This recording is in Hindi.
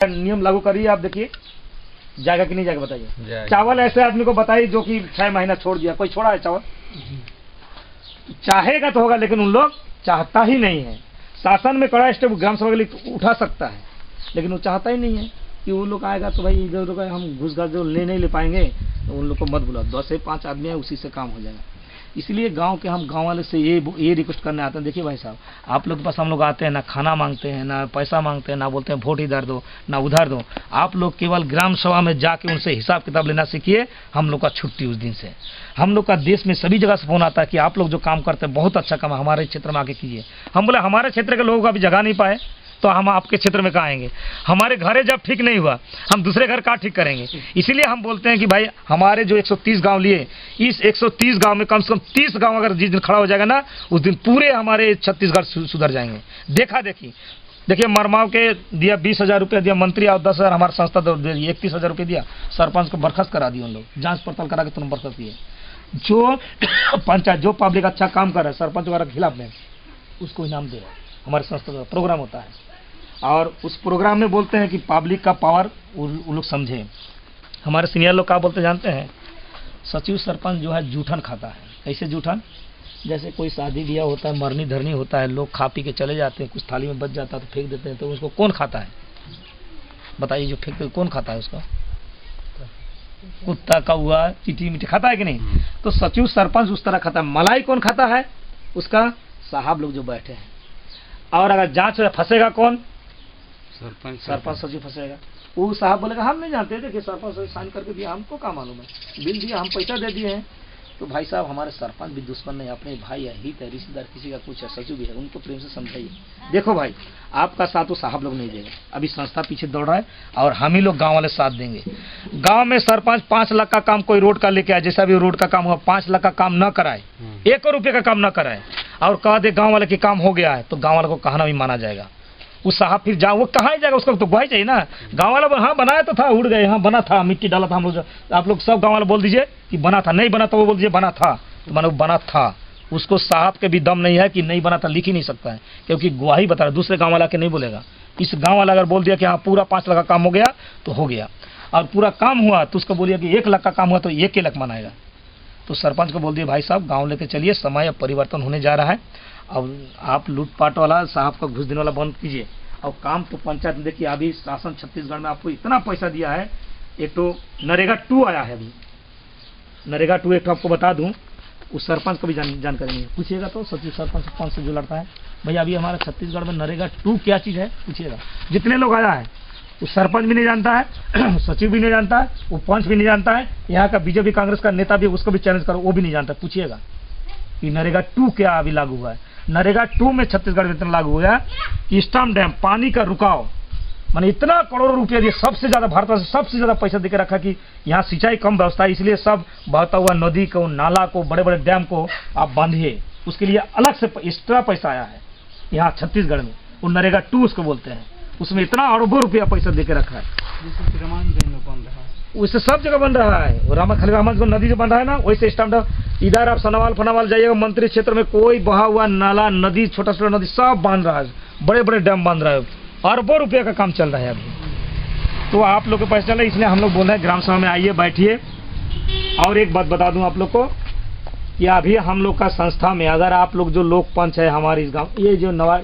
नियम लागू करिए, आप देखिए जाएगा कि नहीं जाएगा बताइए। चावल ऐसे आदमी को बताइए जो कि 6 महीना छोड़ दिया, कोई छोड़ा है चावल? चाहेगा तो होगा, लेकिन उन लोग चाहता ही नहीं है। शासन में कड़ा स्टेप ग्राम सभा के लिए उठा सकता है, लेकिन वो चाहता ही नहीं है कि वो लोग आएगा तो भाई इधर उधर हम घुस घास जो नहीं ले पाएंगे, तो उन लोग को मत बुलाओ। 2 से 5 आदमी है, उसी से काम हो जाएगा। इसलिए गांव के हम गांव वाले से ये रिक्वेस्ट करने आते हैं, देखिए भाई साहब, आप लोग के पास हम लोग आते हैं ना खाना मांगते हैं, ना पैसा मांगते हैं, ना बोलते हैं वोट इधर दो ना उधर दो। आप लोग केवल ग्राम सभा में जाके उनसे हिसाब किताब लेना सीखिए। हम लोग का छुट्टी उस दिन से, हम लोग का देश में सभी जगह से फोन आता है कि आप लोग जो काम करते हैं बहुत अच्छा काम है, हमारे क्षेत्र में आके कीजिए। हम बोले हमारे क्षेत्र के लोगों को अभी जगह नहीं पाए तो हम आपके क्षेत्र में कहाँ आएंगे? हमारे घरे जब ठीक नहीं हुआ, हम दूसरे घर कहाँ ठीक करेंगे? इसीलिए हम बोलते हैं कि भाई हमारे जो 130 गांव लिए, इस 130 गांव में कम से कम 30 गांव अगर जिस दिन खड़ा हो जाएगा ना, उस दिन पूरे हमारे छत्तीसगढ़ सुधर जाएंगे। देखिए मरमाव के दिया 20,000 रुपया दिया मंत्री, और 10,000 हमारा संस्था दे दी, 31,000 रुपये दिया। सरपंच को बर्खास्त करा दिए उन लोग, जांच पड़ताल करा के तुरंत बर्खास्त दिए। जो पंचायत जो पब्लिक अच्छा काम कर रहा है सरपंच वगैरह के खिलाफ में, उसको इनाम दे। हमारे संस्था का प्रोग्राम होता है और उस प्रोग्राम में बोलते हैं कि पब्लिक का पावर उन लोग समझे। हमारे सीनियर लोग क्या बोलते जानते हैं? सचिव सरपंच जो है जूठन खाता है। कैसे जूठन? जैसे कोई शादी ब्याह होता है, मरनी धरनी होता है, लोग खा पी के चले जाते हैं, कुछ थाली में बच जाता है तो फेंक देते हैं, तो उसको कौन खाता है बताइए? जो फेंकते कौन खाता है उसको? कुत्ता कौआ चींटी मिट्टी खाता है कि नहीं? तो सचिव सरपंच उस तरह खाता है। मलाई कौन खाता है? उसका साहब लोग जो बैठे हैं। और अगर जांच में फंसेगा कौन? सरपंच सचिव फंसेगा। वो साहब बोलेगा हम नहीं जानते, देखिए सरपंच साइन करके दिया, हमको क्या मालूम है, बिल दिया, हम पैसा दे दिए हैं। तो भाई साहब हमारे सरपंच भी दुश्मन नहीं, अपने भाई है, हित है, रिश्तेदार, किसी का कुछ है, सचिव भी है, उनको प्रेम से समझाइए। देखो भाई आपका साथ तो साहब लोग नहीं देगा, अभी संस्था पीछे दौड़ रहा है और हम ही लोग गांव वाले साथ देंगे। गांव में सरपंच 5 लाख का काम कोई रोड का लेके आए, जैसा भी रोड का काम हुआ 5 लाख का काम न कराए, 1 रुपये का काम न कराए और कह दे गाँव वाले के काम हो गया है, तो गाँव वाले को कहना भी माना जाएगा। उस साहब फिर जाओ, वो कहाँ जाएगा, उसको तो गवाही चाहिए ना। गाँव वाला हाँ बनाया तो था, उड़ गए, हाँ बना था, मिट्टी डाला था हम लोग। आप लोग सब गाँव वाले बोल दीजिए कि बना था, नहीं बना था वो बोल दीजिए बना था, तो मानो बना था। उसको साहब के भी दम नहीं है कि नहीं बना था, लिख ही नहीं सकता है, क्योंकि गवाही बता रहा। दूसरे गाँव वाला के नहीं बोलेगा। इस गाँव वाला अगर बोल दिया कि हाँ पूरा 5 लाख का काम हो गया तो हो गया, और पूरा काम हुआ तो उसको बोलिए कि 1 लाख का काम हुआ तो 1 लाख मनाएगा। तो सरपंच को बोल दिए भाई साहब गाँव लेके चलिए, समय अब परिवर्तन होने जा रहा है, अब आप लूटपाट वाला साहब का घुस देने वाला बंद कीजिए और काम तो पंचायत में। देखिए अभी शासन छत्तीसगढ़ में आपको इतना पैसा दिया है। एक तो नरेगा 2 आया है, अभी नरेगा 2 एक तो आपको बता दूं, उस सरपंच को भी जानकारी नहीं है, पूछिएगा तो सचिव सरपंच से जो लड़ता है, भैया अभी हमारा छत्तीसगढ़ में नरेगा 2 क्या चीज़ है पूछिएगा। जितने लोग आया है उस सरपंच भी नहीं जानता है, सचिव भी नहीं जानता है, वो पंच भी नहीं जानता है, यहाँ का बीजेपी कांग्रेस का नेता भी उसको भी चैलेंज करो, वो भी नहीं जानता। पूछिएगा कि नरेगा 2 क्या अभी लागू हुआ है। नरेगा 2 में छत्तीसगढ़ में इतना लागू हुआ कि स्टम डैम पानी का रुकाव, माने इतना करोड़ों रुपया दिए, सबसे ज्यादा भारत से सबसे ज्यादा पैसा देकर रखा कि यहाँ सिंचाई कम व्यवस्था है, इसलिए सब बहता हुआ नदी को, नाला को, बड़े बड़े डैम को आप बांधिए, उसके लिए अलग से एक्स्ट्रा पैसा आया है यहाँ छत्तीसगढ़ में। वो नरेगा 2 उसको बोलते हैं, उसमें इतना अरबों रुपया पैसा देकर रखा है। उससे सब जगह बन रहा है, वो रामागंज को नदी जो बन रहा है ना, वैसे स्टैंड इधर आप सनावाल फनावाल जाइएगा, मंत्री क्षेत्र में कोई बहा हुआ नाला, नदी, छोटा छोटा नदी सब बांध रहा है, बड़े बड़े डैम बांध रहा है, अरबों रुपये का काम चल रहा है अभी। तो आप लोग को पैसा चल रहा है, इसलिए हम लोग बोल रहे हैं ग्राम सभा में आइए, बैठिए। और एक बात बता दूं आप लोग को कि अभी हम लोग का संस्था में अगर आप लोग जो लोक पंच है हमारे इस गाँव, ये जो नवा